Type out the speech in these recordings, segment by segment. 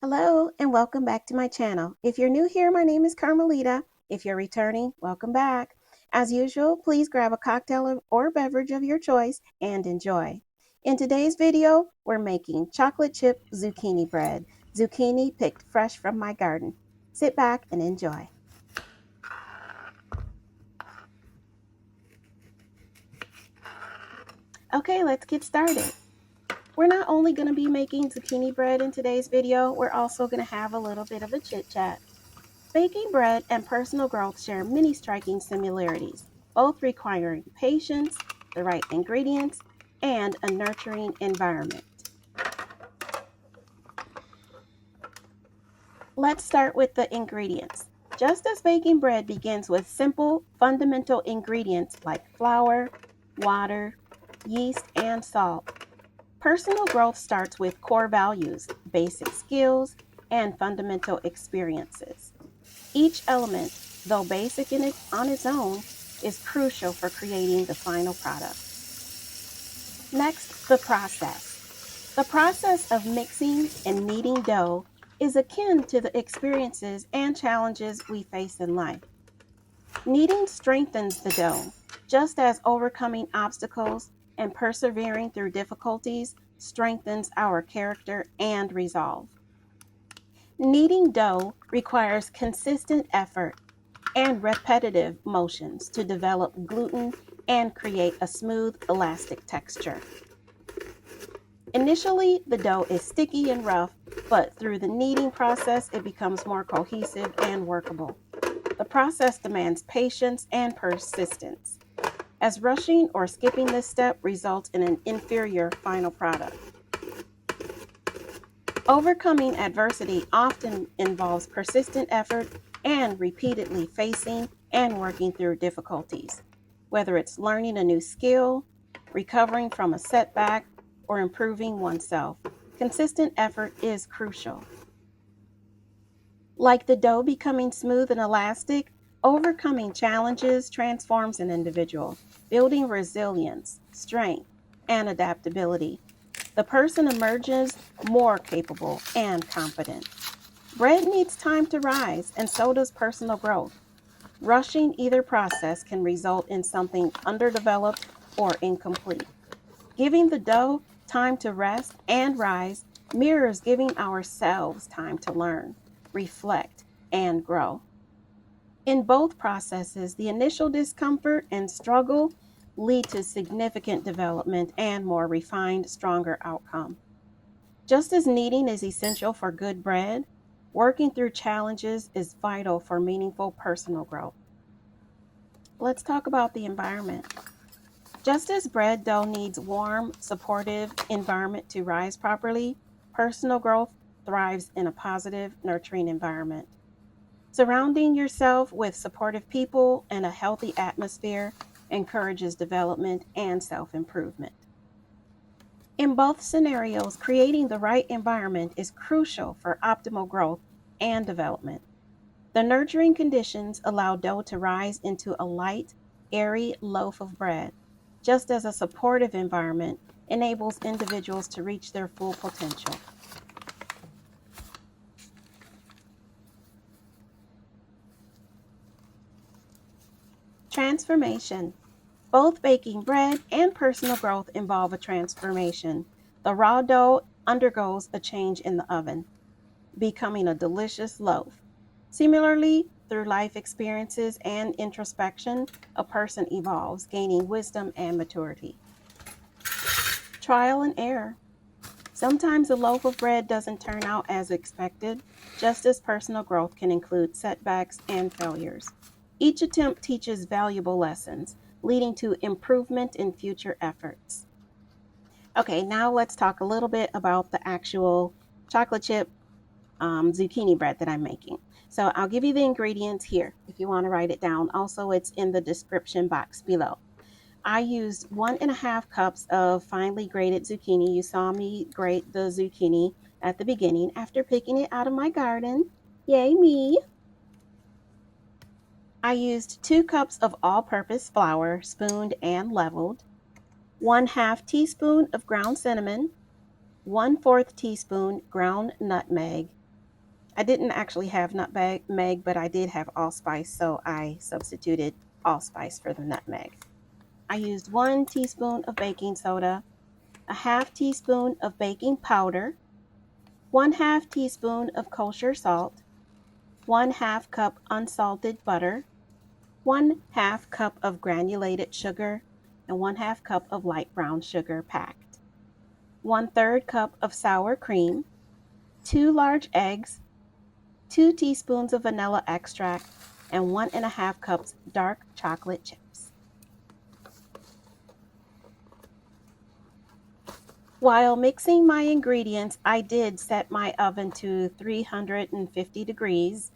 Hello and welcome back to my channel. If you're new here, my name is Carmelita. If you're returning, welcome back. As usual, please grab a cocktail or beverage of your choice and enjoy. In today's video, we're making chocolate chip zucchini bread. Zucchini picked fresh from my garden. Sit back and enjoy. Okay, let's get started. We're not only going to be making zucchini bread in today's video, we're also going to have a little bit of a chit chat. Baking bread and personal growth share many striking similarities, both requiring patience, the right ingredients, and a nurturing environment. Let's start with the ingredients. Just as baking bread begins with simple, fundamental ingredients like flour, water, yeast, and salt, personal growth starts with core values, basic skills, and fundamental experiences. Each element, though basic on its own, is crucial for creating the final product. Next, the process. The process of mixing and kneading dough is akin to the experiences and challenges we face in life. Kneading strengthens the dough, just as overcoming obstacles and persevering through difficulties strengthens our character and resolve. Kneading dough requires consistent effort and repetitive motions to develop gluten and create a smooth, elastic texture. Initially, the dough is sticky and rough, but through the kneading process, it becomes more cohesive and workable. The process demands patience and persistence, as rushing or skipping this step results in an inferior final product. Overcoming adversity often involves persistent effort and repeatedly facing and working through difficulties, whether it's learning a new skill, recovering from a setback, or improving oneself. Consistent effort is crucial. Like the dough becoming smooth and elastic, overcoming challenges transforms an individual, building resilience, strength, and adaptability. The person emerges more capable and confident. Bread needs time to rise, and so does personal growth. Rushing either process can result in something underdeveloped or incomplete. Giving the dough time to rest and rise mirrors giving ourselves time to learn, reflect, and grow. In both processes, the initial discomfort and struggle lead to significant development and more refined, stronger outcome. Just as kneading is essential for good bread, working through challenges is vital for meaningful personal growth. Let's talk about the environment. Just as bread dough needs warm, supportive environment to rise properly, personal growth thrives in a positive, nurturing environment. Surrounding yourself with supportive people and a healthy atmosphere encourages development and self-improvement. In both scenarios, creating the right environment is crucial for optimal growth and development. The nurturing conditions allow dough to rise into a light, airy loaf of bread, just as a supportive environment enables individuals to reach their full potential. Transformation. Both baking bread and personal growth involve a transformation. The raw dough undergoes a change in the oven, becoming a delicious loaf. Similarly, through life experiences and introspection, a person evolves, gaining wisdom and maturity. Trial and error. Sometimes a loaf of bread doesn't turn out as expected, just as personal growth can include setbacks and failures. Each attempt teaches valuable lessons, leading to improvement in future efforts. Okay, now let's talk a little bit about the actual chocolate chip zucchini bread that I'm making. So I'll give you the ingredients here if you want to write it down. Also, it's in the description box below. I used 1.5 cups of finely grated zucchini. You saw me grate the zucchini at the beginning after picking it out of my garden. Yay me! I used 2 cups of all-purpose flour, spooned and leveled, 1/2 teaspoon of ground cinnamon, 1/4 teaspoon ground nutmeg, I didn't actually have nutmeg, but I did have allspice, so I substituted allspice for the nutmeg. I used 1 teaspoon of baking soda, a half teaspoon of baking powder, 1/2 teaspoon of kosher salt, 1/2 cup unsalted butter, 1/2 cup of granulated sugar, and 1/2 cup of light brown sugar packed, 1/3 cup of sour cream, 2 large eggs, 2 teaspoons of vanilla extract, and 1½ cups dark chocolate chips. While mixing my ingredients, I did set my oven to 350 degrees,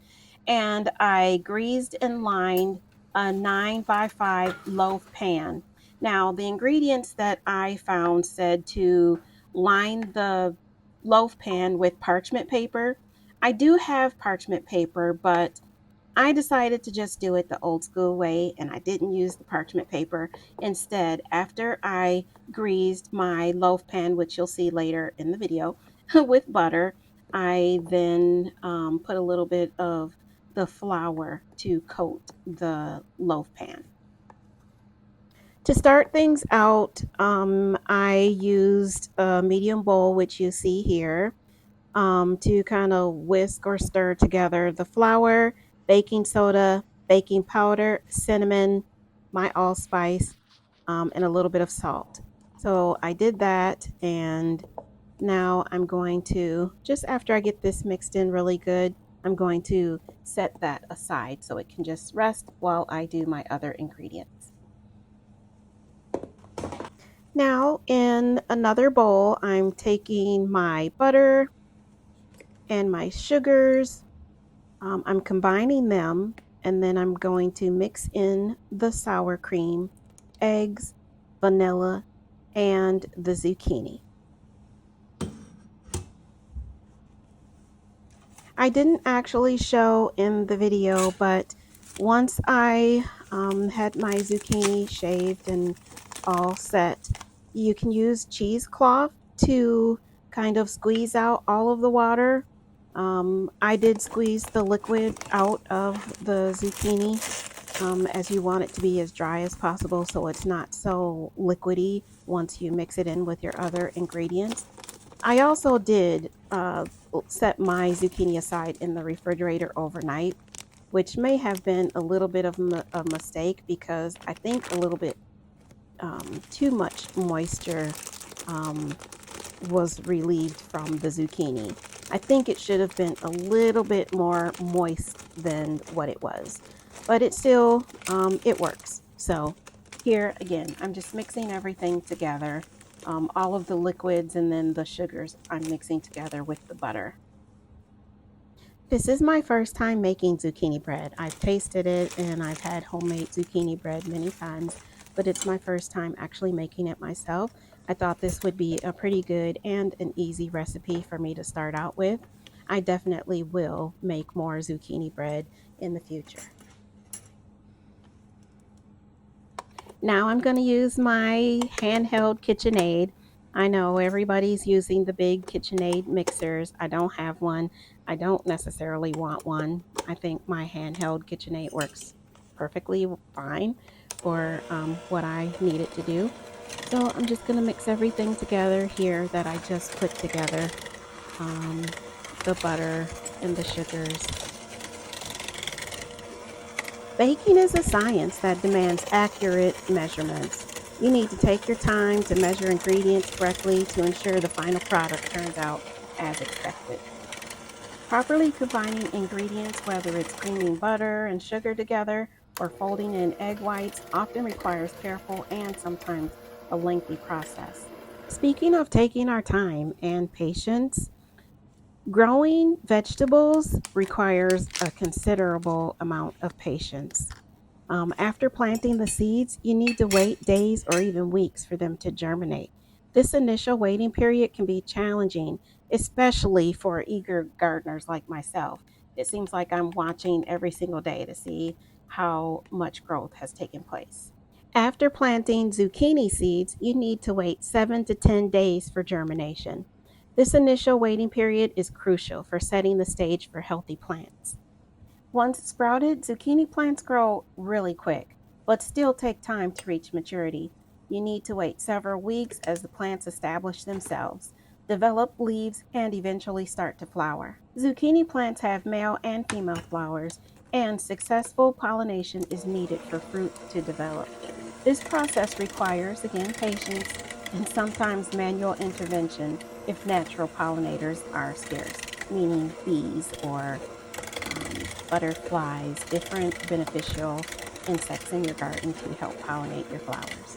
and I greased and lined a 9x5 loaf pan. Now, the ingredients that I found said to line the loaf pan with parchment paper. I do have parchment paper, but I decided to just do it the old school way, and I didn't use the parchment paper. Instead, after I greased my loaf pan, which you'll see later in the video, with butter, I then put a little bit of the flour to coat the loaf pan. To start things out, I used a medium bowl, which you see here, to kind of whisk or stir together the flour, baking soda, baking powder, cinnamon, my allspice, and a little bit of salt. So I did that, and now I'm going to, just after I get this mixed in really good, I'm going to set that aside so it can just rest while I do my other ingredients. Now in another bowl, I'm taking my butter and my sugars. I'm combining them, and then I'm going to mix in the sour cream, eggs, vanilla, and the zucchini. I didn't actually show in the video, but once I had my zucchini shaved and all set, you can use cheesecloth to kind of squeeze out all of the water. I did squeeze the liquid out of the zucchini, as you want it to be as dry as possible so it's not so liquidy once you mix it in with your other ingredients. I also did set my zucchini aside in the refrigerator overnight, which may have been a little bit of a mistake because I think a little bit too much moisture um, was relieved from the zucchini. I think it should have been a little bit more moist than what it was, but it still, it works. So here again, I'm just mixing everything together. All of the liquids and then the sugars I'm mixing together with the butter. This is my first time making zucchini bread. I've tasted it and I've had homemade zucchini bread many times, but it's my first time actually making it myself. I thought this would be a pretty good and an easy recipe for me to start out with. I definitely will make more zucchini bread in the future. Now I'm going to use my handheld KitchenAid. I know everybody's using the big KitchenAid mixers. I don't have one. I don't necessarily want one. I think my handheld KitchenAid works perfectly fine for what I need it to do. So I'm just going to mix everything together here that I just put together. Um, the butter and the sugars. Baking is a science that demands accurate measurements. You need to take your time to measure ingredients correctly to ensure the final product turns out as expected. Properly combining ingredients, whether it's creaming butter and sugar together or folding in egg whites, often requires careful and sometimes a lengthy process. Speaking of taking our time and patience, growing vegetables requires a considerable amount of patience. After planting the seeds, you need to wait days or even weeks for them to germinate. This initial waiting period can be challenging, especially for eager gardeners like myself. It seems like I'm watching every single day to see how much growth has taken place. After planting zucchini seeds, you need to wait 7 to 10 days for germination. This initial waiting period is crucial for setting the stage for healthy plants. Once sprouted, zucchini plants grow really quick, but still take time to reach maturity. You need to wait several weeks as the plants establish themselves, develop leaves, and eventually start to flower. Zucchini plants have male and female flowers, and successful pollination is needed for fruit to develop. This process requires, again, patience and sometimes manual intervention if natural pollinators are scarce, meaning bees or butterflies, different beneficial insects in your garden to help pollinate your flowers.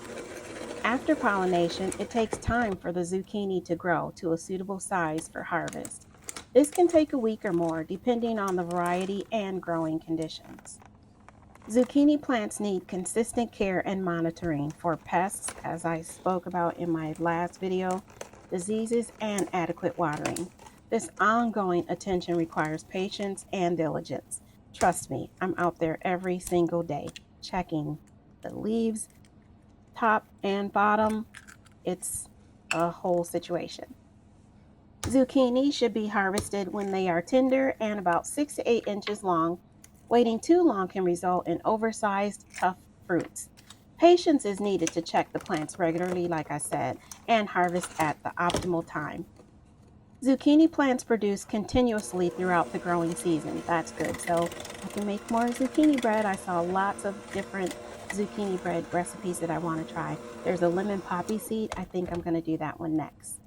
After pollination, it takes time for the zucchini to grow to a suitable size for harvest. This can take a week or more, depending on the variety and growing conditions. Zucchini plants need consistent care and monitoring for pests, as I spoke about in my last video, diseases, and adequate watering. This ongoing attention requires patience and diligence. Trust me, I'm out there every single day checking the leaves, top and bottom. It's a whole situation. Zucchini should be harvested when they are tender and about 6 to 8 inches long. Waiting too long can result in oversized, tough fruits. Patience is needed to check the plants regularly, like I said, and harvest at the optimal time. Zucchini plants produce continuously throughout the growing season. That's good. So I can make more zucchini bread. I saw lots of different zucchini bread recipes that I want to try. There's a lemon poppy seed. I think I'm going to do that one next.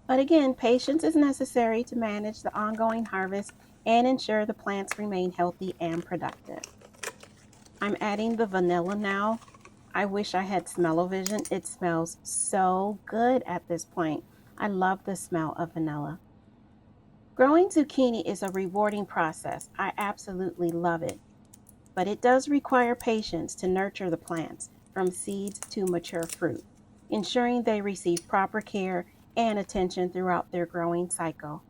But again, patience is necessary to manage the ongoing harvest and ensure the plants remain healthy and productive. I'm adding the vanilla now. I wish I had smell-o-vision. It smells so good at this point. I love the smell of vanilla. Growing zucchini is a rewarding process. I absolutely love it. But it does require patience to nurture the plants from seeds to mature fruit, ensuring they receive proper care and attention throughout their growing cycle.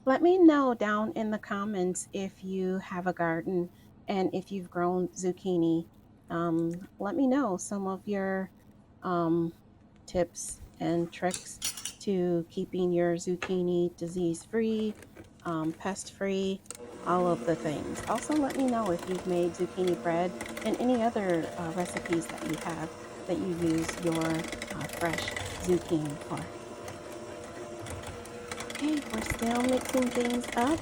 Let me know down in the comments if you have a garden and if you've grown zucchini. Let me know some of your um, tips and tricks to keeping your zucchini disease free, pest free, all of the things. Also, let me know if you've made zucchini bread and any other recipes that you have that you use your fresh zucchini for. Okay, we're still mixing things up,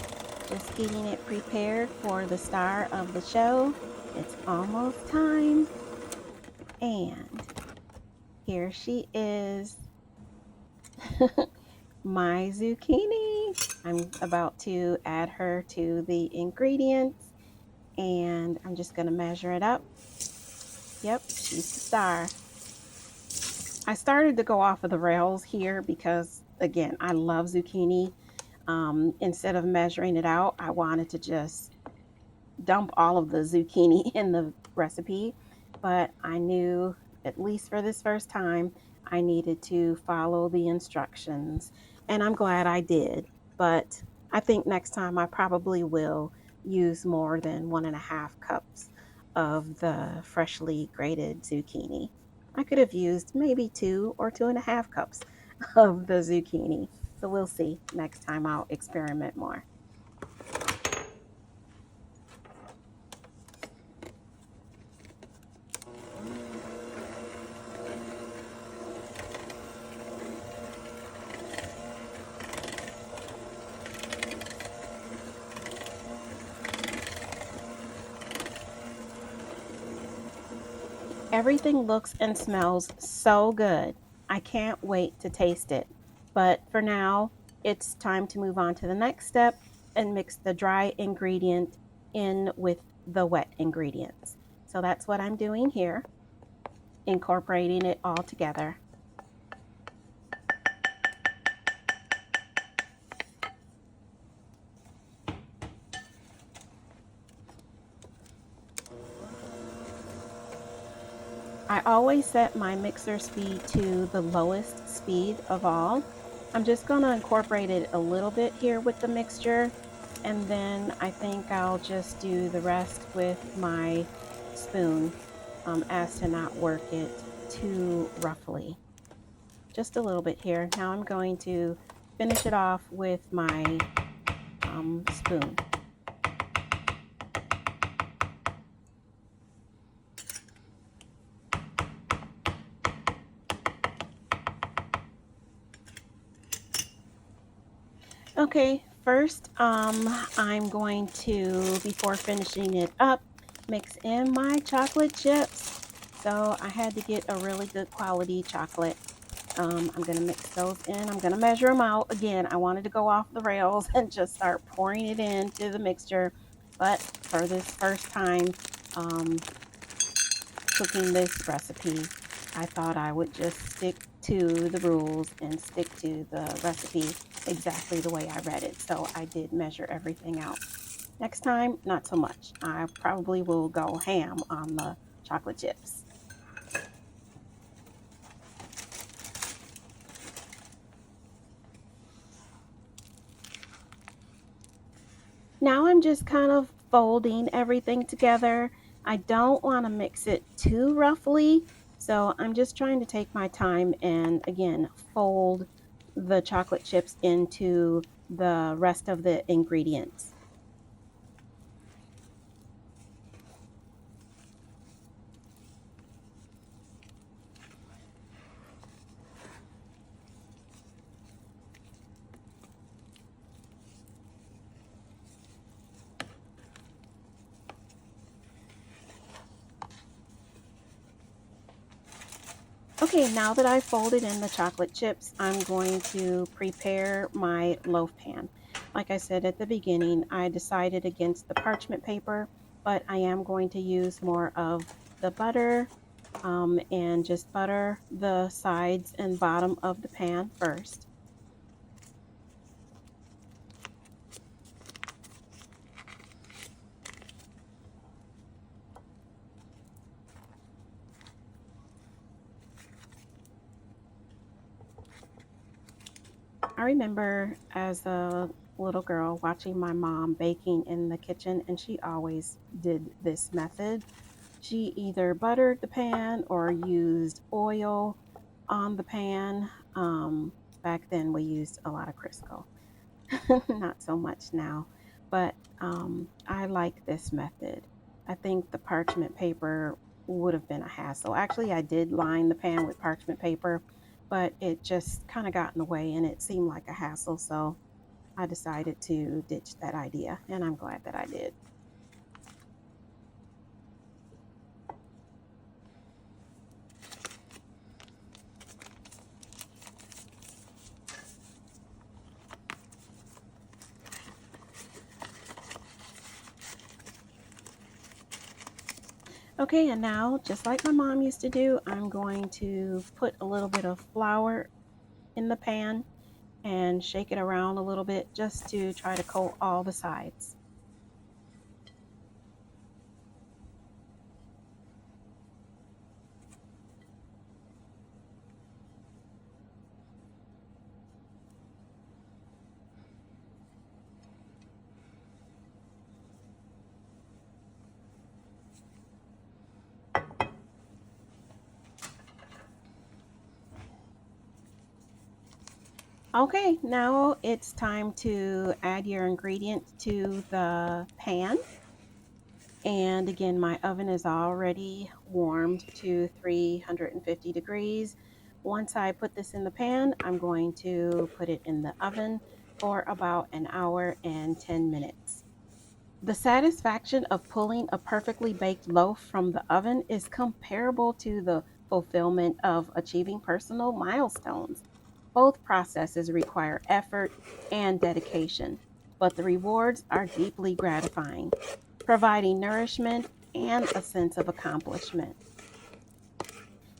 just getting it prepared for the star of the show. It's almost time. And here she is, my zucchini. I'm about to add her to the ingredients and I'm just going to measure it up. Yep, she's the star. I started to go off of the rails here because, again, I love zucchini. Instead of measuring it out, I wanted to just dump all of the zucchini in the recipe, but I knew, at least for this first time, I needed to follow the instructions, and I'm glad I did. But I think next time I probably will use more than 1.5 cups of the freshly grated zucchini. I could have used maybe 2 or 2.5 cups of the zucchini. So we'll see. Next time I'll experiment more. Everything looks and smells so good. I can't wait to taste it. But for now, it's time to move on to the next step and mix the dry ingredient in with the wet ingredients. So that's what I'm doing here, incorporating it all together. I always set my mixer speed to the lowest speed of all. I'm just going to incorporate it a little bit here with the mixture, and then I think I'll just do the rest with my spoon as to not work it too roughly. just a little bit here. Now I'm going to finish it off with my spoon. Okay, first I'm going to, before finishing it up, mix in my chocolate chips. So I had to get a really good quality chocolate. I'm going to mix those in. I'm going to measure them out. Again, I wanted to go off the rails and just start pouring it into the mixture. But for this first time cooking this recipe, I thought I would just stick to the rules and stick to the recipe exactly the way I read it. So I did measure everything out. Next time, not so much. I probably will go ham on the chocolate chips. Now I'm just kind of folding everything together. I don't want to mix it too roughly, so I'm just trying to take my time and again fold the chocolate chips into the rest of the ingredients. Okay, now that I've folded in the chocolate chips, I'm going to prepare my loaf pan. Like I said at the beginning, I decided against the parchment paper, but I am going to use more of the butter and just butter the sides and bottom of the pan first. I remember as a little girl watching my mom baking in the kitchen, and she always did this method. She either buttered the pan or used oil on the pan. Back then, we used a lot of Crisco, not so much now, but I like this method. I think the parchment paper would have been a hassle. Actually, I did line the pan with parchment paper, but it just kind of got in the way and it seemed like a hassle. So I decided to ditch that idea, and I'm glad that I did. Okay, and now, just like my mom used to do, I'm going to put a little bit of flour in the pan and shake it around a little bit just to try to coat all the sides. Okay, now it's time to add your ingredients to the pan. And again, my oven is already warmed to 350 degrees. Once I put this in the pan, I'm going to put it in the oven for about an hour and 10 minutes. The satisfaction of pulling a perfectly baked loaf from the oven is comparable to the fulfillment of achieving personal milestones. Both processes require effort and dedication, but the rewards are deeply gratifying, providing nourishment and a sense of accomplishment.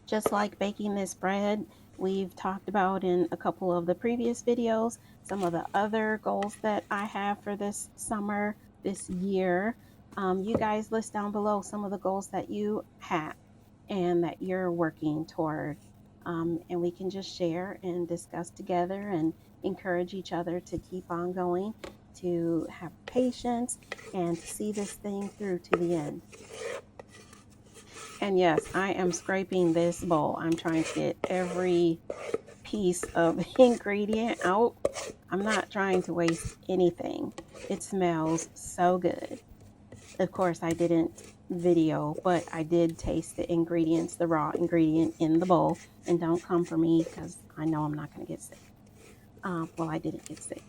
Just like baking this bread, we've talked about in a couple of the previous videos, some of the other goals that I have for this summer, this year. You guys list down below some of the goals that you have and that you're working toward. And we can just share and discuss together and encourage each other to keep on going, to have patience, and to see this thing through to the end. And yes, I am scraping this bowl. I'm trying to get every piece of ingredient out. I'm not trying to waste anything. It smells so good. Of course, I didn't video, but I did taste the ingredients, the raw ingredient in the bowl. And don't come for me because I know I'm not going to get sick. Well, I didn't get sick.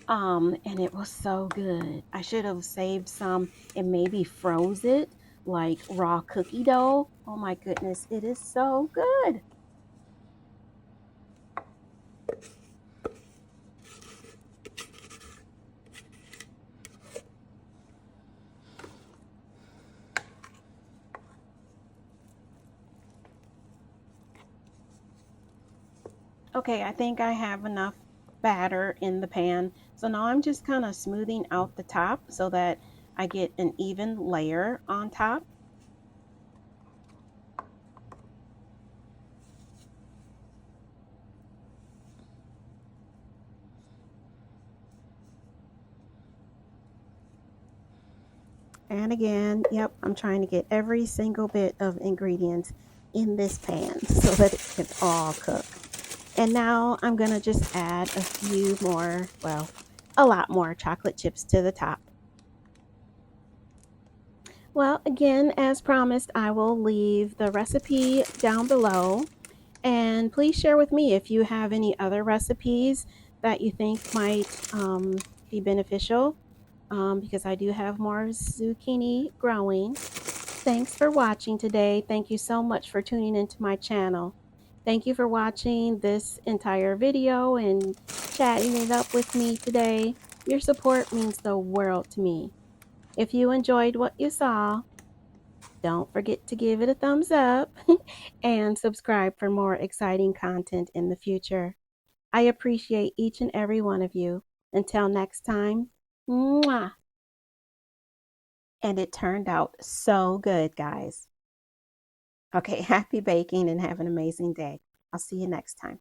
And it was so good. I should have saved some and maybe froze it like raw cookie dough. Oh my goodness, it is so good. Okay, I think I have enough batter in the pan. So now I'm just kind of smoothing out the top so that I get an even layer on top. And again, yep, I'm trying to get every single bit of ingredients in this pan so that it can all cook. And now I'm gonna just add a few more, well, a lot more chocolate chips to the top. Well, again, as promised, I will leave the recipe down below. And please share with me if you have any other recipes that you think might be beneficial, because I do have more zucchini growing. Thanks for watching today. Thank you so much for tuning into my channel. Thank you for watching this entire video and chatting it up with me today. Your support means the world to me. If you enjoyed what you saw, don't forget to give it a thumbs up and subscribe for more exciting content in the future. I appreciate each and every one of you. Until next time, mwah. And it turned out so good, guys. Okay, happy baking and have an amazing day. I'll see you next time.